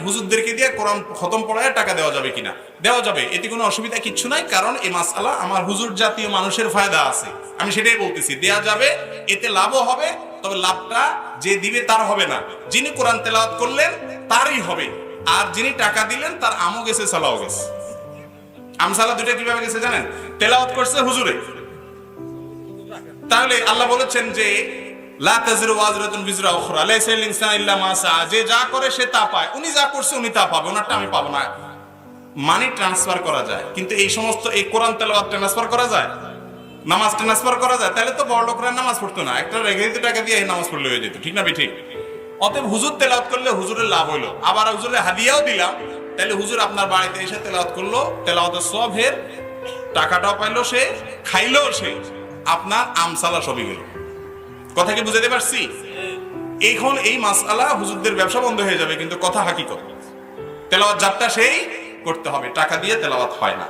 হুজুরদেরকে দিয়ে কোরআন খতম পড়ায় টাকা দেওয়া যাবে কিনা? দেওয়া যাবে, এতে কোনো অসুবিধা কিচ্ছু নাই, কারণ এই মাসআলা আমার হুজুর জাতীয় মানুষের ফায়দা আছে, আমি সেটাই বলতেছি। দেয়া যাবে, এতে লাভও হবে, তবে লাভটা যে দিবে তার হবে না, যিনি কোরআন তেলাওয়াত করলেন তারই হবে, আর যিনি টাকা দিলেন তার আমও গেছে, সালাও গেছে। আমসালা দুইটা কিভাবে গেছে জানেন? তেলাওয়াত করছে হুজুরে, তাহলে আল্লাহ বলেছেন যে লা তাযিরু ওয়াজরাতুন বিজরা উখরা লাইসাল ইনসানু ইল্লা মা সাআ, যে যা করে সে তা পায়, উনি যা করছে উনি তা পাবে, ওনারটা আমি পাবো না। মানি ট্রান্সফার করা যায়, কিন্তু এই সমস্ত এই কোরআন তেলাওয়াত ট্রান্সফার করা যায়, নামাজ ট্রান্সফার করা যায়? তাহলে তো বড় লোকরা নামাজ পড়তো না, একটা রেখে দিত, টাকা দিয়ে নামাজ পড়লে হয়ে যেত, ঠিক না ঠিক? অতএব হুজুর তেলাওয়াত করলে হুজুরের লাভ হইলো, আবার হুজুরের হাদিয়াও দিলাম, তাহলে হুজুর আপনার বাড়িতে এসে তেলাওয়াত করলো, তেলাওয়াতের সওয়াবের টাকাটাও পাইলো সে, খাইলো সে, আপনার আমসালা সবই গেল। কথা কি বুঝাতে পারছি? এখন এই মাসআলা হুজুরদের ব্যবসা বন্ধ হয়ে যাবে, কিন্তু কথা হাকিকত, তেলাওয়াত যাত্রা সেই করতে হবে, টাকা দিয়ে তেলাওয়াত হয় না।